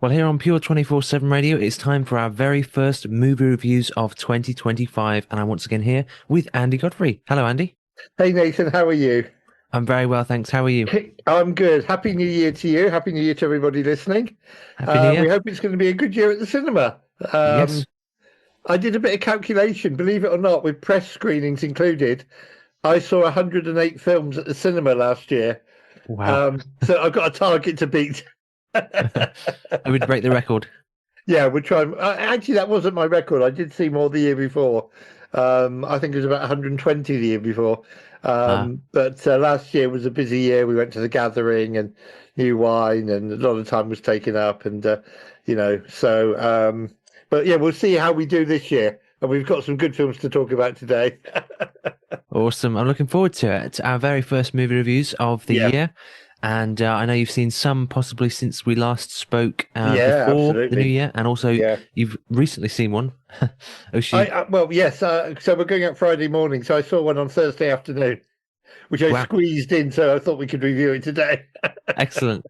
Well, here on Pure 24/7 Radio, it's time for our very first movie reviews of 2025. And I'm once again here with Andy Godfrey. Hello, Andy. Hey Nathan, how are you? I'm very well, thanks. How are you? I'm good. Happy New Year to you. Happy New Year to everybody listening. Happy New We Year? hope it's going to be a good year at the cinema. Um, Yes. I did a bit of calculation, believe it or not, with press screenings included. I saw 108 films at the cinema last year. Wow. So I've got a target to beat. I would break the record. Yeah, we're trying. Actually, that wasn't my record. I did see more the year before. I think it was about 120 the year before. Ah, But last year was a busy year. We went to the gathering and new wine, and a lot of time was taken up. And but yeah, we'll see how we do this year. And we've got some good films to talk about today. awesome. I'm looking forward to it. It's our very first movie reviews of the Yeah, year. And I know you've seen some possibly since we last spoke yeah, before the new absolutely. year. And also, Yeah. you've recently seen one. Oshi. Well, yes. So we're going out Friday morning. So I saw one on Thursday afternoon, which I Wow. squeezed in. So I thought we could review it today. Excellent.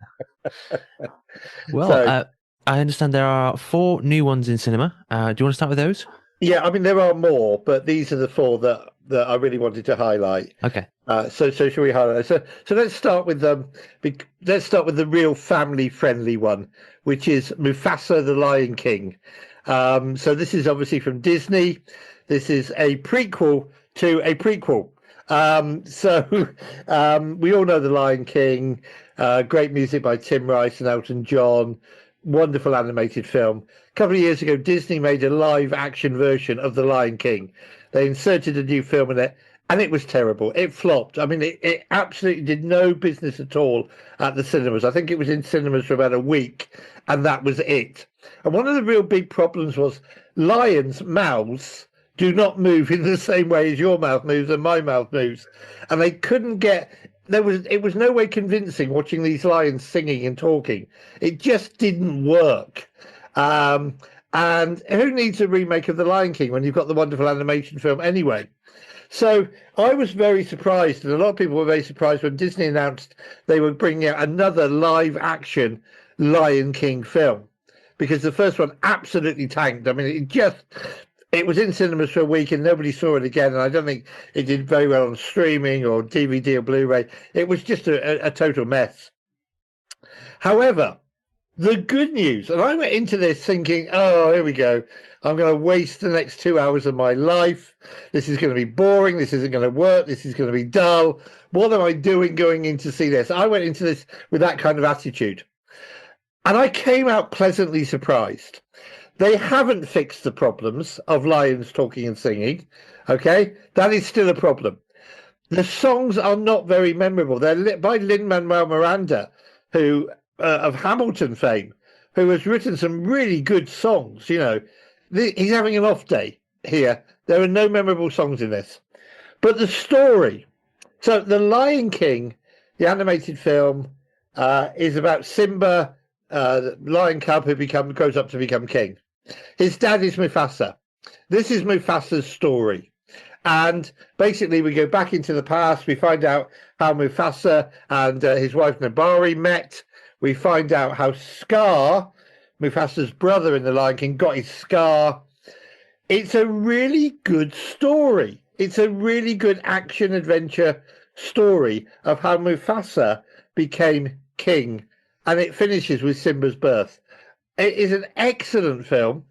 Well, So I understand there are four new ones in cinema. Do you want to start with those? yeah, I mean there are more, but these are the four that I really wanted to highlight. Okay. So shall we highlight? So let's start with let's start with the real family friendly one, which is Mufasa the Lion King. So this is obviously from Disney. This is a prequel to a prequel. We all know the Lion King. Great music by Tim Rice and Elton John. Wonderful animated film. A couple of years ago, Disney made a live action version of The Lion King. They inserted a new film in it, and it was terrible. It flopped. I mean, it absolutely did no business at all at the cinemas. I think it was in cinemas for about a week, and that was it. And one of the real big problems was lions' mouths do not move in the same way as your mouth moves and my mouth moves. And they couldn't get it was no way convincing watching these lions singing and talking. It just didn't work. Um, and who needs a remake of The Lion King when you've got the wonderful animation film anyway? So I was very surprised, and a lot of people were very surprised when Disney announced they were bringing out another live action Lion King film, because the first one absolutely tanked. I mean, it was in cinemas for a week and nobody saw it again. And I don't think it did very well on streaming or DVD or Blu-ray. It was just a total mess. However, the good news, and I went into this thinking, oh, here we go. I'm going to waste the next 2 hours of my life. This is going to be boring. This isn't going to work. This is going to be dull. What am I doing going in to see this? I went into this with that kind of attitude. And I came out pleasantly surprised. They haven't fixed the problems of lions talking and singing. Okay, that is still a problem. The songs are not very memorable. They're by Lin-Manuel Miranda, who of Hamilton fame, who has written some really good songs. He's having an off day here. There are no memorable songs in this, but the story. So, The Lion King, the animated film, is about Simba, the lion cub who grows up to become king. His dad is Mufasa. This is Mufasa's story. And basically, we go back into the past. We find out how Mufasa and his wife Nabari met. We find out how Scar, Mufasa's brother in The Lion King, got his scar. It's a really good story. It's a really good action adventure story of how Mufasa became king. And it finishes with Simba's birth. It is an excellent film.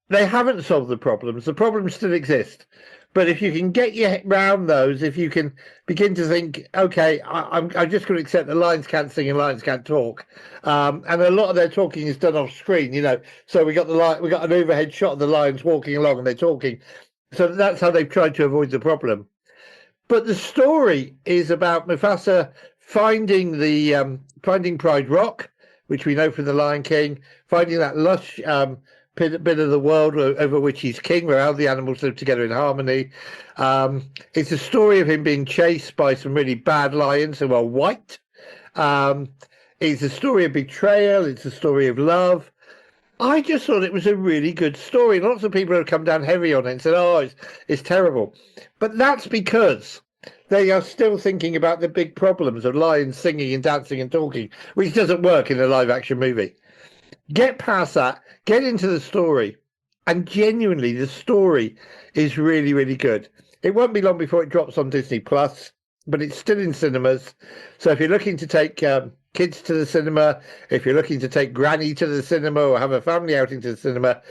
They haven't solved the problems. The problems still exist. But if you can get your head round those, if you can begin to think, okay, I'm just going to accept the lions can't sing and lions can't talk, and a lot of their talking is done off screen, So we got an overhead shot of the lions walking along and they're talking. So that's how they've tried to avoid the problem. But the story is about Mufasa finding Pride Rock, which we know from The Lion King, finding that lush bit of the world over which he's king, where all the animals live together in harmony. It's a story of him being chased by some really bad lions who are white. It's a story of betrayal. It's a story of love. I just thought it was a really good story. Lots of people have come down heavy on it and said, oh, it's terrible. But that's because they are still thinking about the big problems of lions singing and dancing and talking, which doesn't work in a live action movie. Get past that, get into the story, and genuinely, the story is really, really good. It won't be long before it drops on Disney Plus, but it's still in cinemas. So if you're looking to take kids to the cinema, if you're looking to take granny to the cinema or have a family outing to the cinema,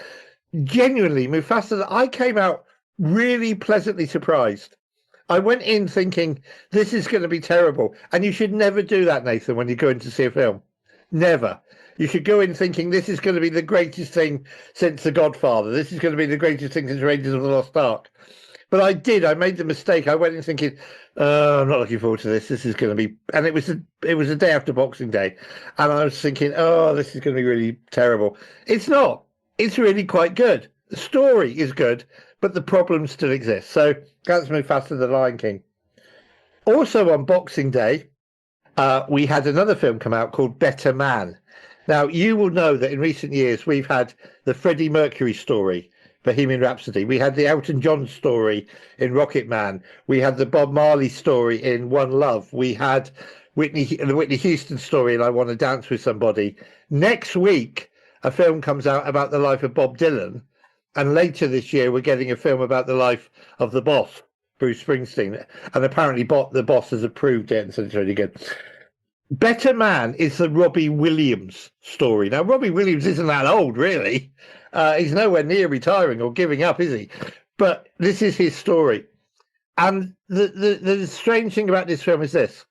genuinely, Mufasa, I came out really pleasantly surprised. I went in thinking this is going to be terrible, and you should never do that, Nathan, when you go in to see a film. Never. You should go in thinking this is going to be the greatest thing since The Godfather. This is going to be the greatest thing since Raiders of the Lost Ark. But I did. I made the mistake. I went in thinking, I'm not looking forward to this. This is going to be, and it was a day after Boxing Day, and I was thinking, oh, this is going to be really terrible. It's not. It's really quite good. The story is good, but the problems still exist. So that's Mufasa the Lion King. Also on Boxing Day, we had another film come out called Better Man. Now, you will know that in recent years, we've had the Freddie Mercury story, Bohemian Rhapsody. We had the Elton John story in Rocket Man. We had the Bob Marley story in One Love. We had the Whitney Houston story in I Want to Dance with Somebody. Next week, a film comes out about the life of Bob Dylan. And later this year, we're getting a film about the life of the boss, Bruce Springsteen. And apparently the boss has approved it, and so it's really good. Better Man is the Robbie Williams story. Now, Robbie Williams isn't that old, really. He's nowhere near retiring or giving up, is he? But this is his story. And the strange thing about this film is this.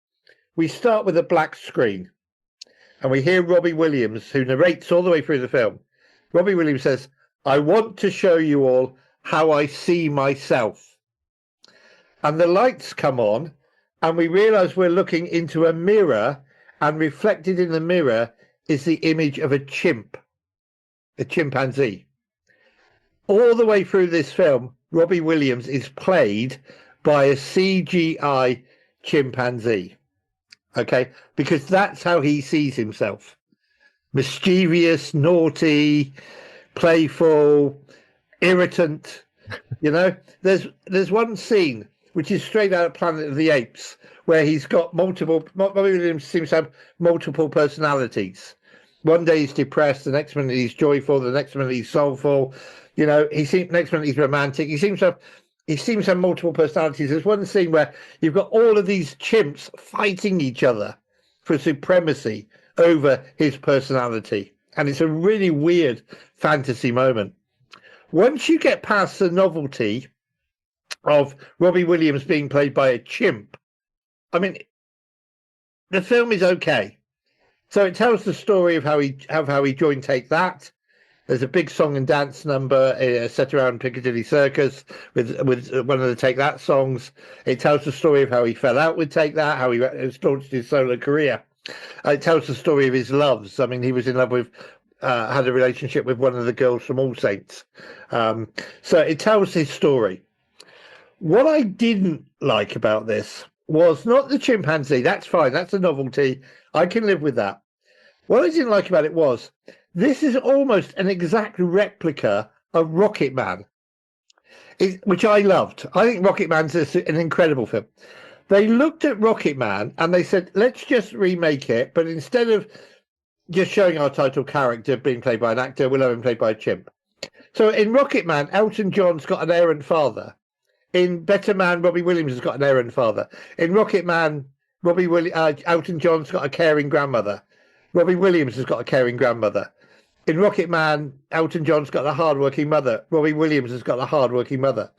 We start with a black screen, and we hear Robbie Williams, who narrates all the way through the film. Robbie Williams says, I want to show you all how I see myself. And the lights come on, and we realize we're looking into a mirror, and reflected in the mirror is the image of a chimpanzee. All the way through this film, Robbie Williams is played by a CGI chimpanzee. Okay, because that's how he sees himself. Mischievous, naughty, playful, irritant. You know, there's one scene which is straight out of Planet of the Apes, where he's got Robbie Williams seems to have multiple personalities. One day he's depressed, the next minute he's joyful, the next minute he's soulful. You know, next minute he's romantic. He seems to have multiple personalities. There's one scene where you've got all of these chimps fighting each other for supremacy over his personality. And it's a really weird fantasy moment. Once you get past the novelty of Robbie Williams being played by a chimp, I mean, the film is okay. So it tells the story of how he joined Take That. There's a big song and dance number set around Piccadilly Circus with one of the Take That songs. It tells the story of how he fell out with Take That, how he launched his solo career. It tells the story of his loves. I mean, he was in love with, had a relationship with one of the girls from All Saints. So it tells his story. What I didn't like about this was not the chimpanzee. That's fine. That's a novelty. I can live with that. What I didn't like about it was this is almost an exact replica of Rocket Man, which I loved. I think Rocket Man's an incredible film. They looked at Rocket Man and they said, let's just remake it, but instead of just showing our title character being played by an actor, we'll have him played by a chimp. So in Rocket Man, Elton John's got an errant father. In Better Man, Robbie Williams has got an errant father. In Rocket Man, Elton John's got a caring grandmother. Robbie Williams has got a caring grandmother. In Rocket Man, Elton John's got a hardworking mother. Robbie Williams has got a hardworking mother.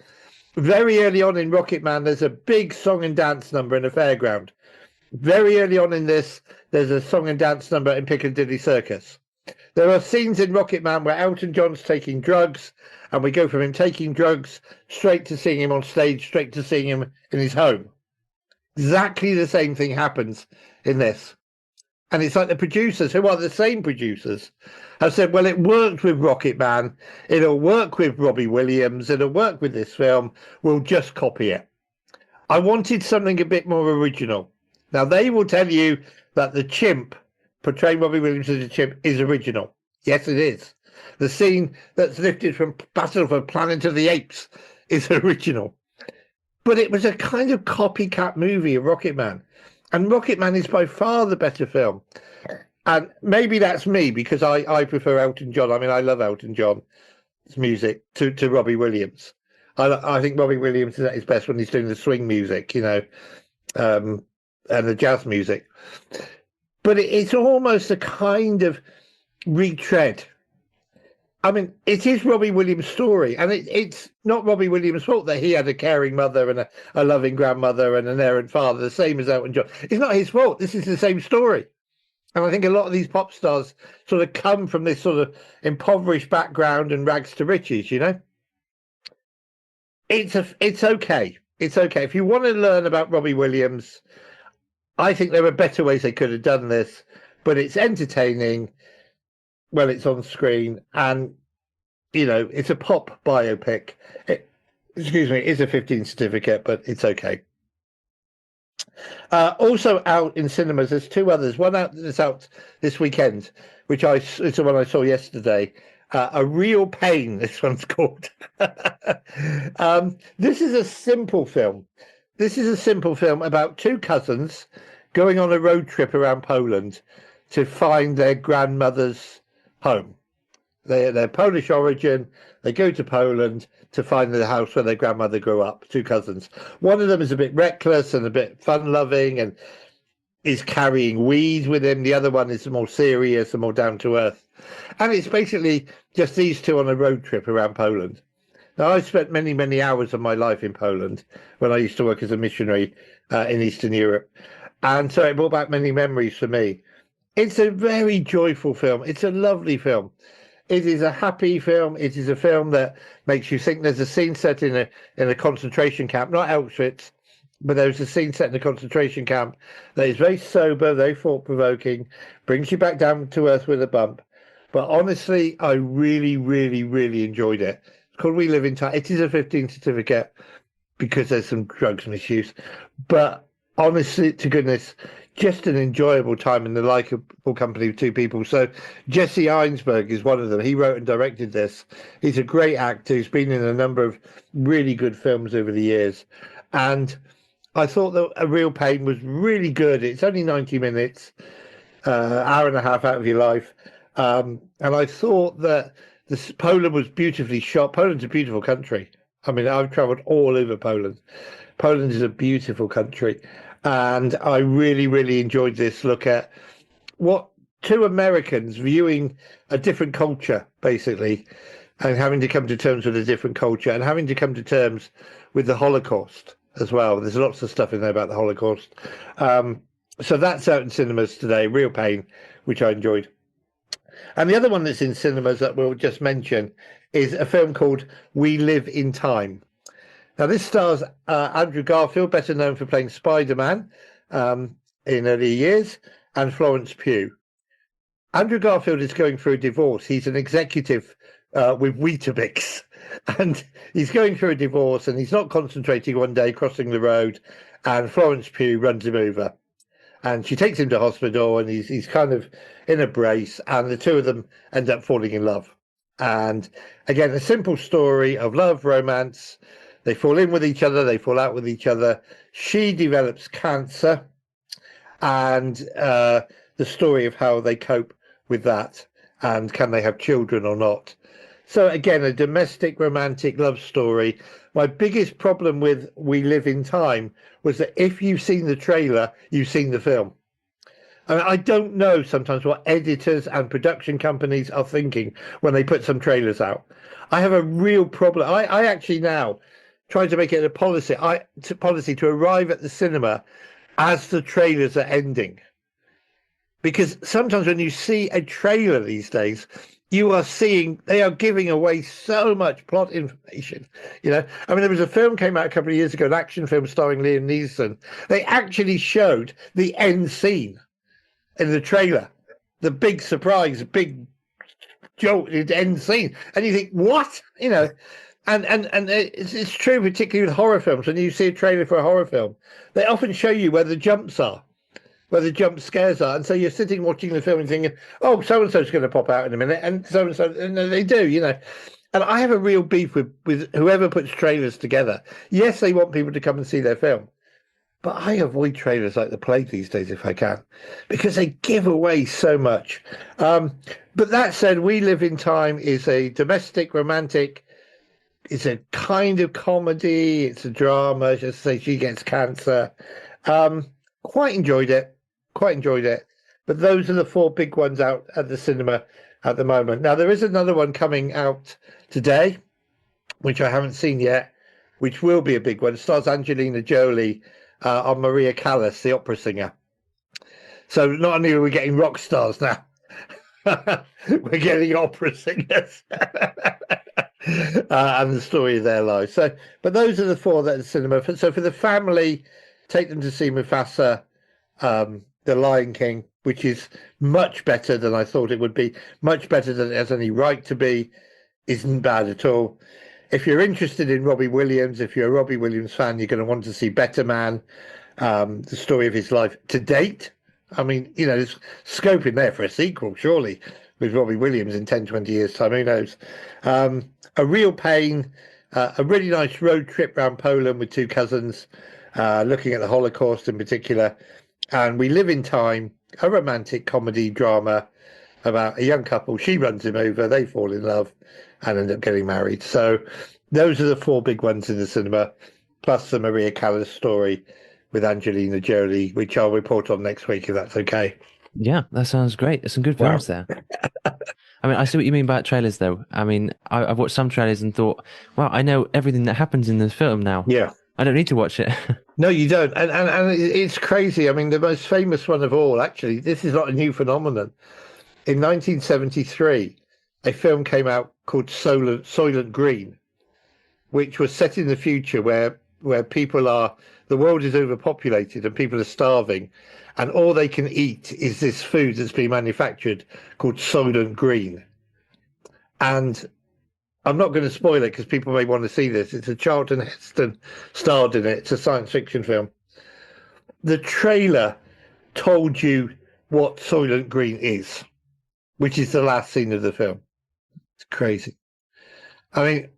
Very early on in Rocket Man, there's a big song and dance number in a fairground. Very early on in this, there's a song and dance number in Piccadilly Circus. There are scenes in Rocket Man where Elton John's taking drugs, and we go from him taking drugs straight to seeing him on stage, straight to seeing him in his home. Exactly the same thing happens in this. And it's like the producers, who are the same producers, have said, well, it worked with Rocket Man, it'll work with Robbie Williams, it'll work with this film, we'll just copy it. I wanted something a bit more original. Now, they will tell you that the chimp, portraying Robbie Williams as a chimp, is original. Yes, it is. The scene that's lifted from Battle for Planet of the Apes is original. But it was a kind of copycat movie of Rocket Man. And Rocket Man is by far the better film. And maybe that's me because I prefer Elton John. I mean, I love Elton John's music to Robbie Williams. I think Robbie Williams is at his best when he's doing the swing music, um, and the jazz music. But it's almost a kind of retread. I mean, it is Robbie Williams' story, and it's not Robbie Williams' fault that he had a caring mother and a loving grandmother and an errant father, the same as Elton John. It's not his fault. This is the same story. And I think a lot of these pop stars sort of come from this sort of impoverished background and rags to riches, It's okay. It's okay. If you want to learn about Robbie Williams, I think there were better ways they could have done this, but it's entertaining when it's on screen, and it's a pop biopic. Excuse me, it's a 15 certificate, but it's okay. Also out in cinemas, there's two others. One that's out this weekend, it's the one I saw yesterday. A Real Pain, this one's called. This is a simple film. This is a simple film about two cousins going on a road trip around Poland to find their grandmother's home. They're Polish origin. They go to Poland to find the house where their grandmother grew up, two cousins. One of them is a bit reckless and a bit fun-loving and is carrying weed with him. The other one is more serious and more down-to-earth. And it's basically just these two on a road trip around Poland. Now, I spent many, many hours of my life in Poland when I used to work as a missionary in Eastern Europe. And so it brought back many memories for me. It's a very joyful film. It's a lovely film. It is a happy film. It is a film that makes you think. There's a scene set in a concentration camp, not Auschwitz, but there's a scene set in a concentration camp that is very sober, very thought-provoking, brings you back down to earth with a bump. But honestly, I really, really, really enjoyed it. It's called We Live in Time. It is a 15 certificate because there's some drugs misuse. But honestly, to goodness, just an enjoyable time in the likable company of two people. So Jesse Einsberg is one of them. He wrote and directed this. He's a great actor. He's been in a number of really good films over the years. And I thought that A Real Pain was really good. It's only 90 minutes, hour and a half out of your life. And I thought that Poland was beautifully shot. Poland's a beautiful country. I mean, I've traveled all over Poland. Poland is a beautiful country. And I really, really enjoyed this look at what two Americans viewing a different culture, basically, and having to come to terms with a different culture and having to come to terms with the Holocaust as well. There's lots of stuff in there about the Holocaust. So that's out in cinemas today, Real Pain, which I enjoyed. And the other one that's in cinemas that we'll just mention is a film called We Live in Time. Now, this stars Andrew Garfield, better known for playing Spider-Man in earlier years, and Florence Pugh. Andrew Garfield is going through a divorce. He's an executive with Weetabix, and he's going through a divorce, and he's not concentrating one day, crossing the road, and Florence Pugh runs him over. And she takes him to hospital, and he's kind of in a brace, and the two of them end up falling in love. And again, a simple story of love, romance. They fall in with each other, they fall out with each other. She develops cancer, and the story of how they cope with that, and can they have children or not. So again, a domestic romantic love story. My biggest problem with We Live in Time was that if you've seen the trailer, you've seen the film. I mean, I don't know sometimes what editors and production companies are thinking when they put some trailers out. I have a real problem. I actually now try to make it a policy to arrive at the cinema as the trailers are ending. Because sometimes when you see a trailer these days, they are giving away so much plot information. I mean, there was a film came out a couple of years ago, an action film starring Liam Neeson. They actually showed the end scene in the trailer, the big surprise, big jolted end scene, and you think, what? And it's true, particularly with horror films. When you see a trailer for a horror film, they often show you where the jumps are, where the jump scares are, and so you're sitting watching the film and thinking, "Oh, so and so's going to pop out in a minute," and so, and they do, And I have a real beef with whoever puts trailers together. Yes, they want people to come and see their film, but I avoid trailers like the plague these days if I can, because they give away so much. But that said, We Live in Time is a domestic romantic. It's a kind of comedy. It's a drama. Just say she gets cancer. Um, Quite enjoyed it. Quite enjoyed it. But those are the four big ones out at the cinema at the moment. Now there is another one coming out today, which I haven't seen yet, which will be a big one. It stars Angelina Jolie on Maria Callas, the opera singer. So not only are we getting rock stars now, we're getting opera singers. And the story of their lives. So, but those are the four that are in the cinema. So for the family, take them to see Mufasa, The Lion King, which is much better than I thought it would be, much better than it has any right to be, isn't bad at all. If you're interested in Robbie Williams, if you're a Robbie Williams fan, you're going to want to see Better Man, the story of his life to date. I mean, there's scope in there for a sequel, surely, with Robbie Williams in 10, 20 years' time. Who knows? A Real Pain, a really nice road trip around Poland with two cousins, looking at the Holocaust in particular. And We Live in Time, a romantic comedy drama about a young couple. She runs him over, they fall in love and end up getting married. So those are the four big ones in the cinema, plus the Maria Callas story with Angelina Jolie, which I'll report on next week if that's okay. Yeah, that sounds great. There's some good films there. I mean, I see what you mean by trailers, though. I mean, I've watched some trailers and thought, wow, I know everything that happens in the film now. Yeah. I don't need to watch it. No, you don't. And it's crazy. I mean, the most famous one of all, actually, this is not a new phenomenon. In 1973, a film came out called Soylent Green, which was set in the future where the world is overpopulated and people are starving, and all they can eat is this food that's been manufactured called Soylent Green. And I'm not going to spoil it because people may want to see this. It's a Charlton Heston starred in it. It's a science fiction film. The trailer told you what Soylent Green is, which is the last scene of the film. It's crazy. I mean,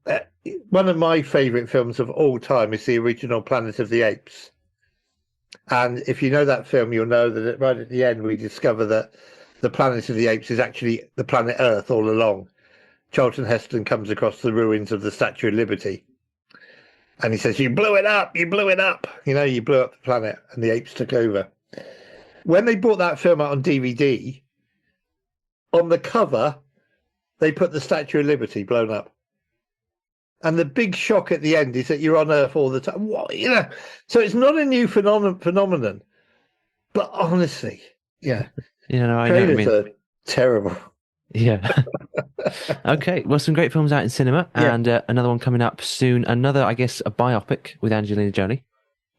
one of my favourite films of all time is the original Planet of the Apes. And if you know that film, you'll know that right at the end, we discover that the Planet of the Apes is actually the planet Earth all along. Charlton Heston comes across the ruins of the Statue of Liberty. And he says, you blew it up, you blew it up. You blew up the planet and the apes took over. When they brought that film out on DVD, on the cover, they put the Statue of Liberty blown up. And the big shock at the end is that you're on Earth all the time. What, So it's not a new phenomenon. But honestly, yeah. I know what you mean. Are terrible. Yeah. Okay. Well, some great films out in cinema, and another one coming up soon. Another, I guess, a biopic with Angelina Jolie.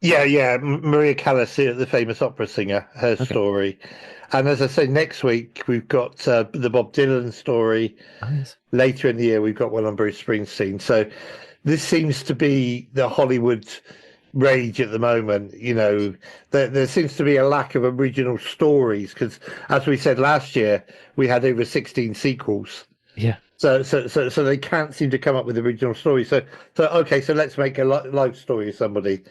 Yeah. Maria Callas, the famous opera singer, her story. And as I say, next week we've got the Bob Dylan story. Oh, yes. Later in the year, we've got one on Bruce Springsteen. So this seems to be the Hollywood rage at the moment. There seems to be a lack of original stories because, as we said last year, we had over 16 sequels. Yeah. So they can't seem to come up with original stories. So let's make a life story of somebody,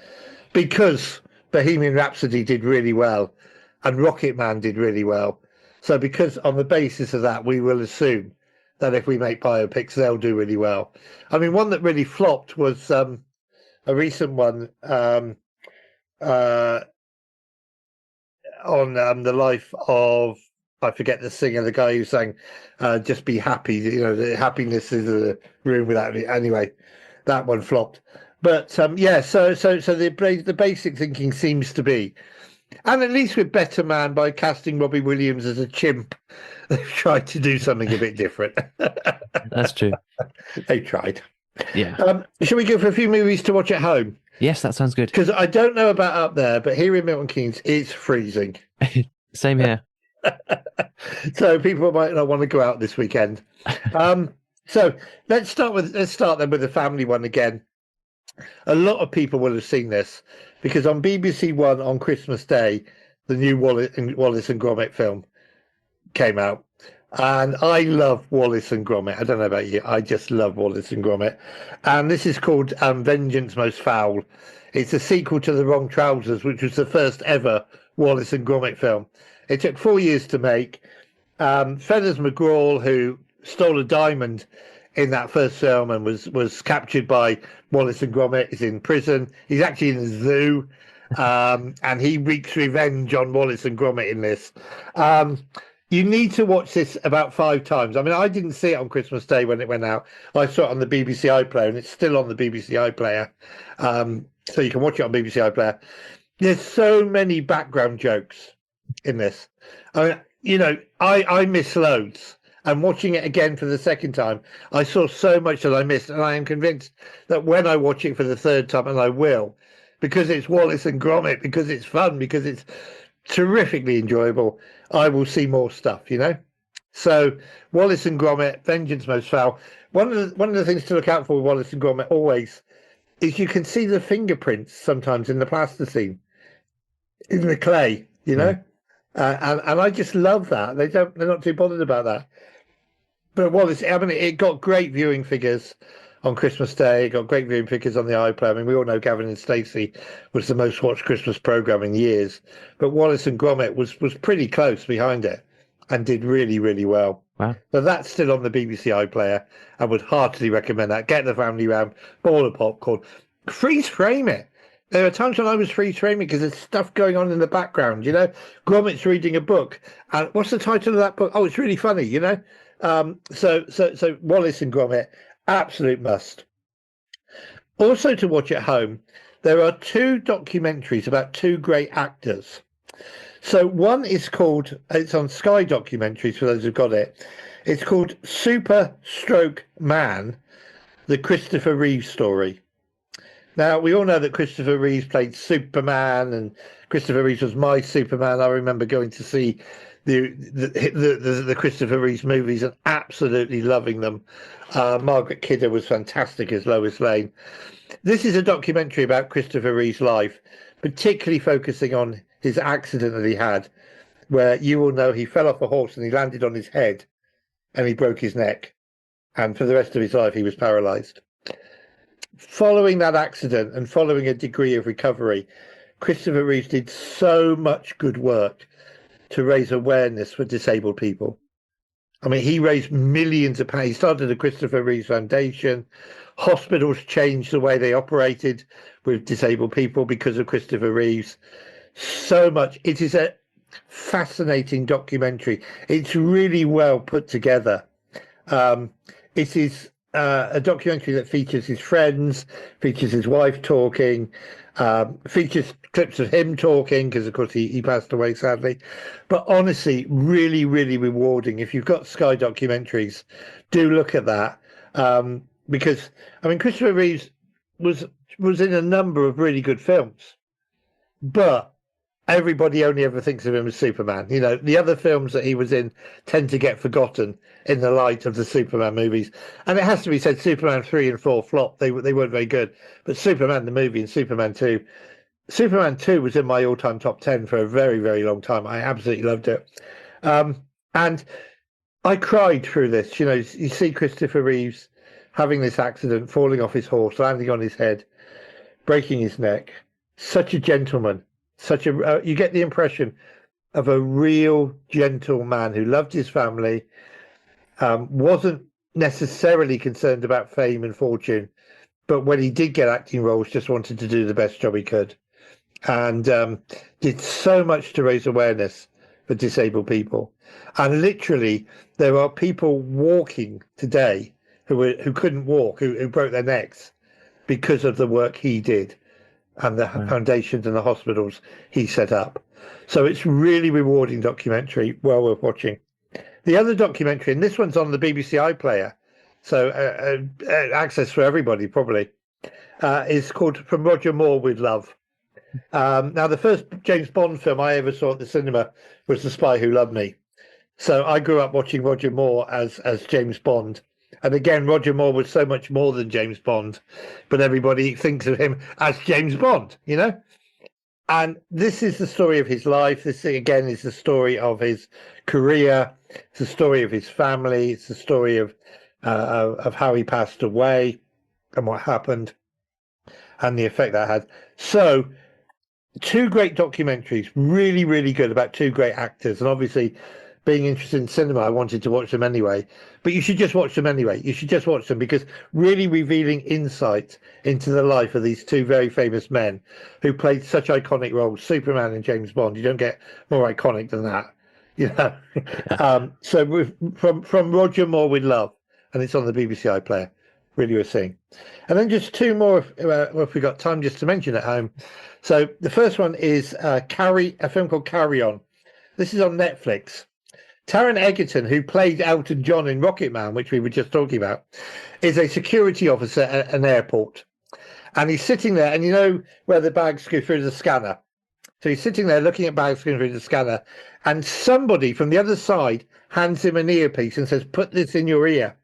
because Bohemian Rhapsody did really well, and Rocket Man did really well. So because on the basis of that, we will assume that if we make biopics, they'll do really well. I mean, one that really flopped was a recent one on the life of, I forget the singer, the guy who sang "Just Be Happy." The happiness is a room without it. Anyway, that one flopped. But So the basic thinking seems to be, and at least with Better Man, by casting Robbie Williams as a chimp, they've tried to do something a bit different. That's true. They tried. Yeah. Shall we go for a few movies to watch at home? Yes, that sounds good. Because I don't know about up there, but here in Milton Keynes, it's freezing. Same here. So people might not want to go out this weekend. So let's start then with the family one again. A lot of people will have seen this because on BBC One on Christmas Day, the new Wallace and Gromit film came out. And I love Wallace and Gromit. I don't know about you. I just love Wallace and Gromit. And this is called Vengeance Most Fowl. It's a sequel to The Wrong Trousers, which was the first ever Wallace and Gromit film. It took 4 years to make. Feathers McGraw, who stole a diamond in that first film and was captured by Wallace and Gromit, is in prison. He's actually in the zoo. And he wreaks revenge on Wallace and Gromit in this. You need to watch this about 5 times. I mean, I didn't see it on Christmas Day when it went out. I saw it on the BBC iPlayer, and it's still on the BBC iPlayer. So you can watch it on BBC iPlayer. There's so many background jokes in this. I mean, you know, I miss loads. And watching it again for the second time, I saw so much that I missed. And I am convinced that when I watch it for the third time, and I will, because it's Wallace and Gromit, because it's fun, because it's terrifically enjoyable, I will see more stuff, you know. So Wallace and Gromit, Vengeance Most Fowl. One of the things to look out for with Wallace and Gromit always is you can see the fingerprints sometimes in the plasticine, in the clay, you know. And I just love that. They're not too bothered about that. But Wallace, I mean, it got great viewing figures on Christmas Day. It got great viewing figures on the iPlayer. I mean, we all know Gavin and Stacey was the most watched Christmas programme in years. But Wallace and Gromit was pretty close behind it and did really, really well. Wow. So that's still on the BBC iPlayer. I would heartily recommend that. Get the family round, bowl of popcorn, freeze frame it. There are times when I was freeze framing because there's stuff going on in the background, you know. Gromit's reading a book. And what's the title of that book? Oh, it's really funny, you know. So Wallace and Gromit, absolute must. Also to watch at home, there are 2 documentaries about 2 great actors. So one is called, it's on Sky Documentaries for those who've got it. It's called Super Stroke Man, the Christopher Reeve story. Now, we all know that Christopher Reeve played Superman, and Christopher Reeve was my Superman. I remember going to see the Christopher Reeve movies and absolutely loving them. Margaret Kidder was fantastic as Lois Lane. This is a documentary about Christopher Reeve's life, particularly focusing on his accident that he had, where you will know he fell off a horse and he landed on his head and he broke his neck. And for the rest of his life, he was paralyzed. Following that accident and following a degree of recovery, Christopher Reeve did so much good work to raise awareness for disabled people. I mean, he raised millions of pounds. He started the Christopher Reeve Foundation. Hospitals changed the way they operated with disabled people because of Christopher Reeves. So much. It is a fascinating documentary. It's really well put together. It is a documentary that features his friends, features his wife talking, features clips of him talking, because of course he passed away sadly. But honestly, really, really rewarding. If you've got Sky Documentaries, do look at that. Because I mean, Christopher Reeves was in a number of really good films, but everybody only ever thinks of him as Superman. You know, the other films that he was in tend to get forgotten in the light of the Superman movies. And it has to be said, Superman 3 and 4 flopped. They weren't very good. But Superman the movie and Superman 2 was in my all-time top 10 for a very, very long time. I absolutely loved it. And I cried through this. You know, you see Christopher Reeves having this accident, falling off his horse, landing on his head, breaking his neck. Such a gentleman. You get the impression of a real gentle man who loved his family, wasn't necessarily concerned about fame and fortune, but when he did get acting roles, just wanted to do the best job he could, and did so much to raise awareness for disabled people. And literally, there are people walking today who couldn't walk, who broke their necks because of the work he did and the foundations and the hospitals he set up. So it's really rewarding documentary, well worth watching. The other documentary, and this one's on the BBC iPlayer, so access for everybody probably, is called From Roger Moore with Love. Now, the first James Bond film I ever saw at the cinema was The Spy Who Loved Me. So I grew up watching Roger Moore as James Bond. And again, Roger Moore was so much more than James Bond, but everybody thinks of him as James Bond, you know? And this is the story of his life. This, again, is the story of his career. It's the story of his family. It's the story of how he passed away and what happened and the effect that had. So, two great documentaries, really, really good, about two great actors. And obviously, being interested in cinema, I wanted to watch them anyway. But you should just watch them anyway. You should just watch them, because really revealing insight into the life of these two very famous men who played such iconic roles, Superman and James Bond. You don't get more iconic than that, you know. Yeah. So from Roger Moore with Love, and it's on the BBC iPlayer. Really worth seeing. And then just two more, if we got time, just to mention at home. So the first one is a film called Carry On. This is on Netflix. Taron Egerton, who played Elton John in Rocket Man, which we were just talking about, is a security officer at an airport. And he's sitting there, and you know where the bags go through the scanner. So he's sitting there looking at bags going through the scanner, and somebody from the other side hands him an earpiece and says, "Put this in your ear."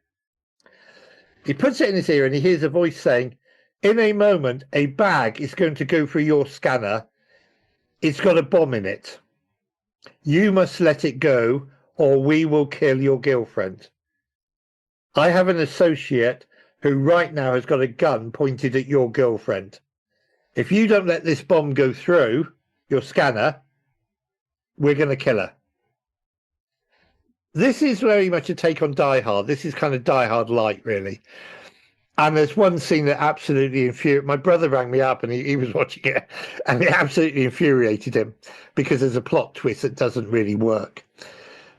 He puts it in his ear, and he hears a voice saying, "In a moment, a bag is going to go through your scanner. It's got a bomb in it. You must let it go, or we will kill your girlfriend. I have an associate who right now has got a gun pointed at your girlfriend. If you don't let this bomb go through your scanner, we're going to kill her." This is very much a take on Die Hard. This is kind of Die Hard light, really. And there's one scene that absolutely infuriated. My brother rang me up, and he was watching it, and it absolutely infuriated him because there's a plot twist that doesn't really work.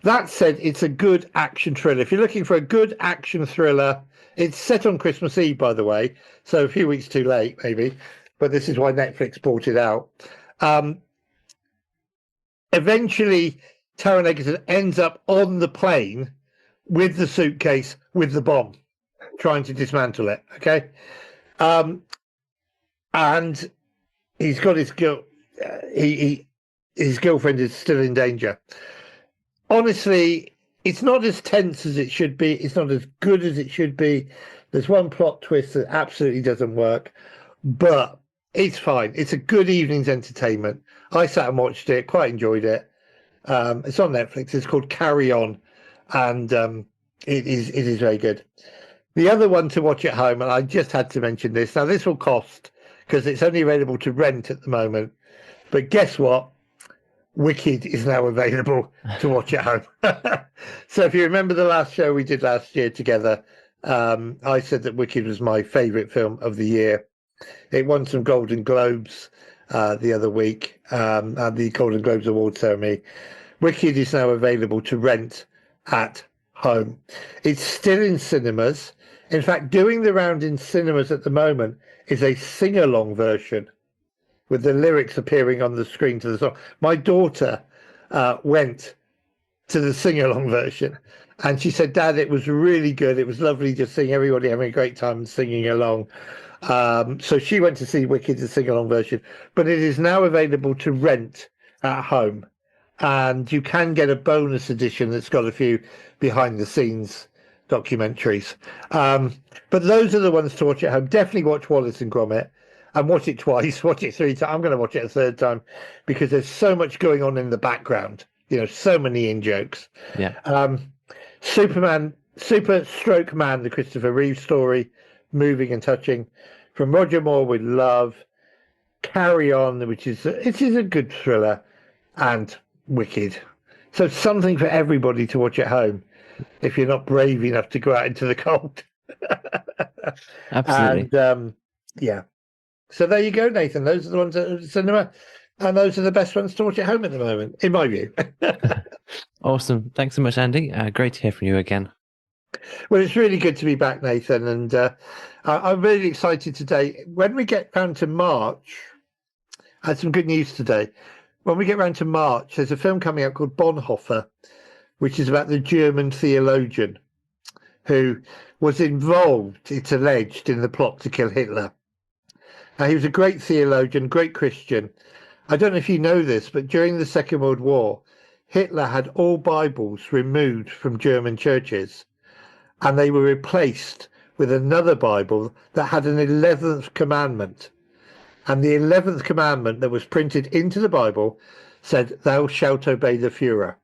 That said, it's a good action thriller. If you're looking for a good action thriller, it's set on Christmas Eve, by the way, so a few weeks too late, maybe, but this is why Netflix brought it out. Eventually, Taron Egerton ends up on the plane with the suitcase with the bomb, trying to dismantle it. Okay, and he's got his his girlfriend is still in danger. Honestly, it's not as tense as it should be. It's not as good as it should be. There's one plot twist that absolutely doesn't work, but it's fine. It's a good evening's entertainment. I sat and watched it, quite enjoyed it. It's on Netflix. It's called Carry On, and it is very good. The other one to watch at home, and I just had to mention this. Now, this will cost, because it's only available to rent at the moment. But guess what? Wicked is now available to watch at home. So if you remember the last show we did last year together, I said that Wicked was my favourite film of the year. It won some Golden Globes the other week at the Golden Globes Award ceremony. Wicked is now available to rent at home. It's still in cinemas. In fact, doing the round in cinemas at the moment is a sing-along version with the lyrics appearing on the screen to the song. My daughter went to the sing-along version, and she said, "Dad, it was really good. It was lovely just seeing everybody having a great time and singing along." So she went to see Wicked, the sing-along version, but it is now available to rent at home, and you can get a bonus edition that's got a few behind-the-scenes documentaries. But those are the ones to watch at home. Definitely watch Wallace and Gromit, and watch it twice, watch it 3 times. I'm going to watch it a third time because there's so much going on in the background. You know, so many in-jokes. Yeah. Superman, Super Stroke Man, the Christopher Reeve story, moving and touching. From Roger Moore with Love, Carry On, which is a good thriller, and Wicked. So something for everybody to watch at home if you're not brave enough to go out into the cold. Absolutely. And yeah. So there you go, Nathan. Those are the ones that are at the cinema, and those are the best ones to watch at home at the moment, in my view. Awesome. Thanks so much, Andy. Great to hear from you again. Well, it's really good to be back, Nathan, and I'm really excited today. When we get round to March, I had some good news today. When we get round to March, there's a film coming out called Bonhoeffer, which is about the German theologian who was involved, it's alleged, in the plot to kill Hitler. He was a great theologian, great Christian. I don't know if you know this, but during the Second World War, Hitler had all Bibles removed from German churches, and they were replaced with another Bible that had an 11th commandment. And the 11th commandment that was printed into the Bible said, "Thou shalt obey the Führer."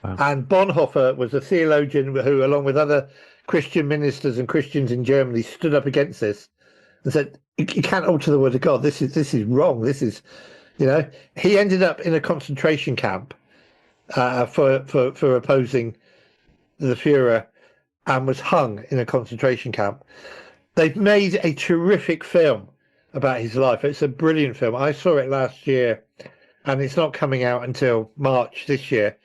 Wow. And Bonhoeffer was a theologian who, along with other Christian ministers and Christians in Germany, stood up against this and said, "You can't alter the word of God. This is wrong. This is, He ended up in a concentration camp for opposing the Führer, and was hung in a concentration camp. They've made a terrific film about his life. It's a brilliant film. I saw it last year, and it's not coming out until March this year.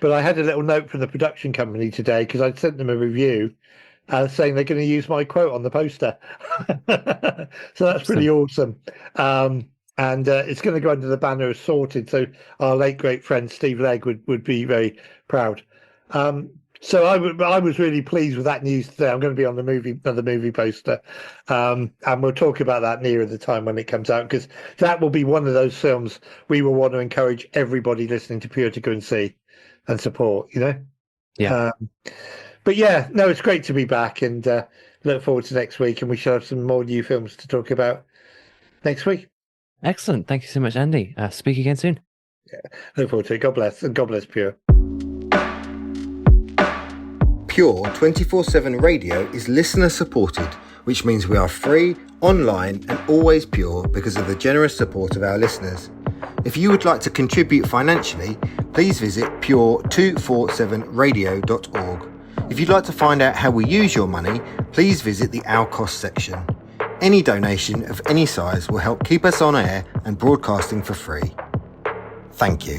But I had a little note from the production company today, because I'd sent them a review saying they're going to use my quote on the poster. So that's pretty awesome. And it's going to go under the banner of Sorted. So our late great friend Steve Legg would be very proud. So I was really pleased with that news today. I'm going to be on the movie poster, and we'll talk about that nearer the time when it comes out, because that will be one of those films we will want to encourage everybody listening to Pure to go and see and support. Yeah. But yeah, no, it's great to be back, and look forward to next week, and we shall have some more new films to talk about next week. Excellent. Thank you so much, Andy. Speak again soon. Yeah, look forward to it. God bless, and God bless Pure. Pure 24/7 radio is listener supported, which means we are free, online and always pure because of the generous support of our listeners. If you would like to contribute financially, please visit pure247radio.org. If you'd like to find out how we use your money, please visit the Our Cost section. Any donation of any size will help keep us on air and broadcasting for free. Thank you.